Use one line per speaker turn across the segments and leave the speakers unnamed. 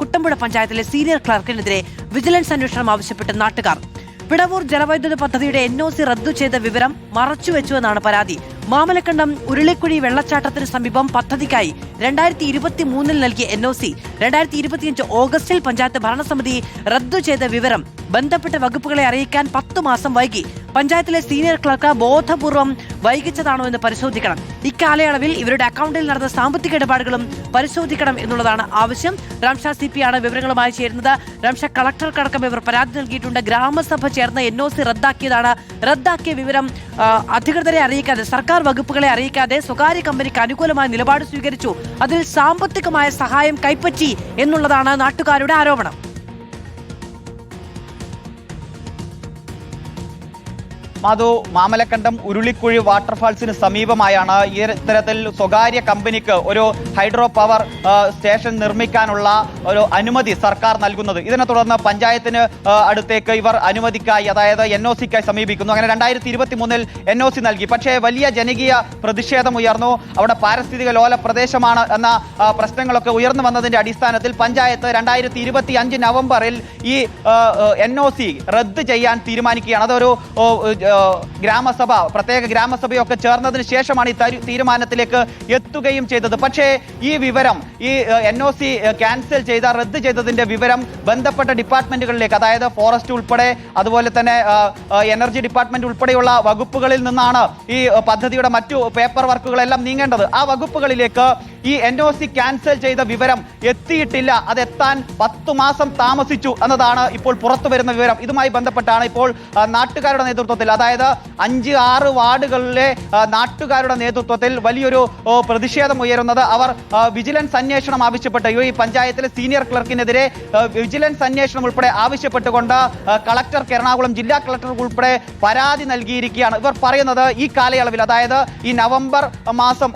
കുട്ടമ്പുഴ പഞ്ചായത്തിലെ senior ക്ലർക്കിനെതിരെ vigilance അന്വേഷണം ആവശ്യപ്പെട്ട് നാട്ടുകാർ. പിടവൂർ ജലവൈദ്യുത പദ്ധതിയുടെ NOC റദ്ദു ചെയ്ത വിവരം മറച്ചുവെച്ചുവെന്നാണ് പരാതി. മാമലക്കണ്ടം ഉരുളിക്കുഴി വെള്ളച്ചാട്ടത്തിന് സമീപം പദ്ധതിക്കായി 2023 നൽകിയ NOC 2025 ഓഗസ്റ്റിൽ പഞ്ചായത്ത് ഭരണസമിതി റദ്ദു ചെയ്ത വിവരം ബന്ധപ്പെട്ട വകുപ്പുകളെ അറിയിക്കാൻ 10 മാസം വൈകി. പഞ്ചായത്തിലെ സീനിയർ ക്ലർക്ക് ബോധപൂർവം വൈകിച്ചതാണോ എന്ന് പരിശോധിക്കണം. ഇക്കാലയളവിൽ ഇവരുടെ അക്കൗണ്ടിൽ നടന്ന സാമ്പത്തിക ഇടപാടുകളും പരിശോധിക്കണം എന്നുള്ളതാണ് ആവശ്യം. രാംഷ CP ആണ് വിവരങ്ങളുമായി ചേരുന്നത്. രാംഷ, കളക്ടർക്കടക്കം ഇവർ പരാതി നൽകിയിട്ടുണ്ട്. ഗ്രാമസഭ ചേർന്ന് NOC റദ്ദാക്കിയതാണ്. റദ്ദാക്കിയ വിവരം അധികൃതരെ അറിയിക്കാതെ, സർക്കാർ വകുപ്പുകളെ അറിയിക്കാതെ സ്വകാര്യ കമ്പനിക്ക് അനുകൂലമായ നിലപാട് സ്വീകരിച്ചു. അതിൽ സാമ്പത്തികമായ സഹായം കൈപ്പറ്റി എന്നുള്ളതാണ് നാട്ടുകാരുടെ ആരോപണം.
മാധു, മാമലക്കണ്ടം ഉരുളിക്കുഴി വാട്ടർഫാൾസിന് സമീപമായാണ് ഇത്തരത്തിൽ സ്വകാര്യ കമ്പനിക്ക് ഒരു ഹൈഡ്രോ പവർ സ്റ്റേഷൻ നിർമ്മിക്കാനുള്ള ഒരു അനുമതി സർക്കാർ നൽകുന്നത്. ഇതിനെ തുടർന്ന് പഞ്ചായത്തിന് അടുത്തേക്ക് ഇവർ അനുമതിക്കായി, അതായത് NOCക്കായി സമീപിക്കുന്നു. അങ്ങനെ 2023 NOC നൽകി. പക്ഷേ വലിയ ജനകീയ പ്രതിഷേധം ഉയർന്നു. അവിടെ പാരിസ്ഥിതിക ലോല പ്രദേശമാണ് എന്ന പ്രശ്നങ്ങളൊക്കെ ഉയർന്നു വന്നതിന്റെ അടിസ്ഥാനത്തിൽ പഞ്ചായത്ത് 2025 നവംബറിൽ ഈ NOC റദ്ദ് ചെയ്യാൻ തീരുമാനിക്കുകയാണ്. അതൊരു ഗ്രാമസഭ, പ്രത്യേക ഗ്രാമസഭയൊക്കെ ചേർന്നതിന് ശേഷമാണ് ഈ തീരുമാനത്തിലേക്ക് എത്തുകയും ചെയ്തത്. പക്ഷേ ഈ വിവരം, ഈ NOC ക്യാൻസൽ ചെയ്ത, റദ്ദ് ചെയ്തതിന്റെ വിവരം ബന്ധപ്പെട്ട ഡിപ്പാർട്ട്മെന്റുകളിലേക്ക്, അതായത് ഫോറസ്റ്റ് ഉൾപ്പെടെ, അതുപോലെ തന്നെ എനർജി ഡിപ്പാർട്ട്മെന്റ് ഉൾപ്പെടെയുള്ള വകുപ്പുകളിൽ നിന്നാണ് ഈ പദ്ധതിയുടെ മറ്റു പേപ്പർ വർക്കുകളെല്ലാം നീങ്ങേണ്ടത്. ആ വകുപ്പുകളിലേക്ക് ഈ NOC ക്യാൻസൽ ചെയ്ത വിവരം എത്തിയിട്ടില്ല. അതെത്താൻ 10 മാസം താമസിച്ചു എന്നതാണ് ഇപ്പോൾ പുറത്തു വരുന്ന വിവരം. ഇതുമായി ബന്ധപ്പെട്ടാണ് ഇപ്പോൾ നാട്ടുകാരുടെ നേതൃത്വത്തിൽ, അതായത് 5-6 വാർഡുകളിലെ നാട്ടുകാരുടെ നേതൃത്വത്തിൽ വലിയൊരു പ്രതിഷേധം ഉയരുന്നത്. അവർ വിജിലൻസ് അന്വേഷണം ആവശ്യപ്പെട്ട്, ഈ പഞ്ചായത്തിലെ സീനിയർ ക്ലർക്കിനെതിരെ വിജിലൻസ് അന്വേഷണം ഉൾപ്പെടെ ആവശ്യപ്പെട്ടുകൊണ്ട് കളക്ടർക്ക്, എറണാകുളം ജില്ലാ കളക്ടർക്ക് ഉൾപ്പെടെ പരാതി നൽകിയിരിക്കുകയാണ്. ഇവർ പറയുന്നത് ഈ കാലയളവിൽ, അതായത് ഈ നവംബർ മാസം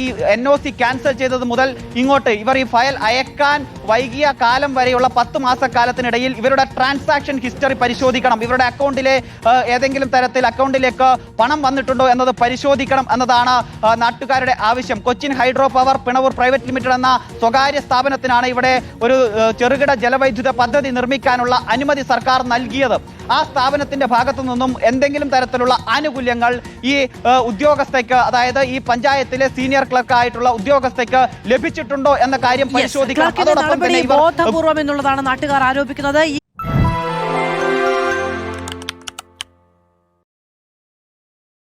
ഈ NOC ക്യാൻസൽ ചെയ്തത് മുതൽ ഇങ്ങോട്ട് ഇവർ ഈ ഫയൽ അയക്കാൻ വൈകിയ കാലം വരെയുള്ള 10 മാസക്കാലത്തിനിടയിൽ ഇവരുടെ ട്രാൻസാക്ഷൻ ഹിസ്റ്ററി പരിശോധിക്കണം. ഇവരുടെ അക്കൗണ്ടിലെ ഏതെങ്കിലും തരത്തിൽ അക്കൗണ്ടിലേക്ക് പണം വന്നിട്ടുണ്ടോ എന്നത് പരിശോധിക്കണം എന്നതാണ് നാട്ടുകാരുടെ ആവശ്യം. Cochin hydro power Pinavoor private limited എന്ന സ്വകാര്യ സ്ഥാപനത്തിനാണ് ഇവിടെ ഒരു ചെറുകിട ജലവൈദ്യുത പദ്ധതി നിർമ്മിക്കാനുള്ള അനുമതി സർക്കാർ നൽകിയത്. ആ സ്ഥാപനത്തിന്റെ ഭാഗത്തു നിന്നും എന്തെങ്കിലും തരത്തിലുള്ള ആനുകൂല്യങ്ങൾ ഈ ഉദ്യോഗസ്ഥയ്ക്ക്, അതായത് ഈ പഞ്ചായത്തിലെ സീനിയർ ക്ലർക്ക് ആയിട്ടുള്ള ഉദ്യോഗസ്ഥയ്ക്ക് ലഭിച്ചിട്ടുണ്ടോ എന്ന കാര്യം പരിശോധിക്കണം.
ബോധപൂർവം എന്നുള്ളതാണ് നാട്ടുകാർ ആരോപിക്കുന്നത്.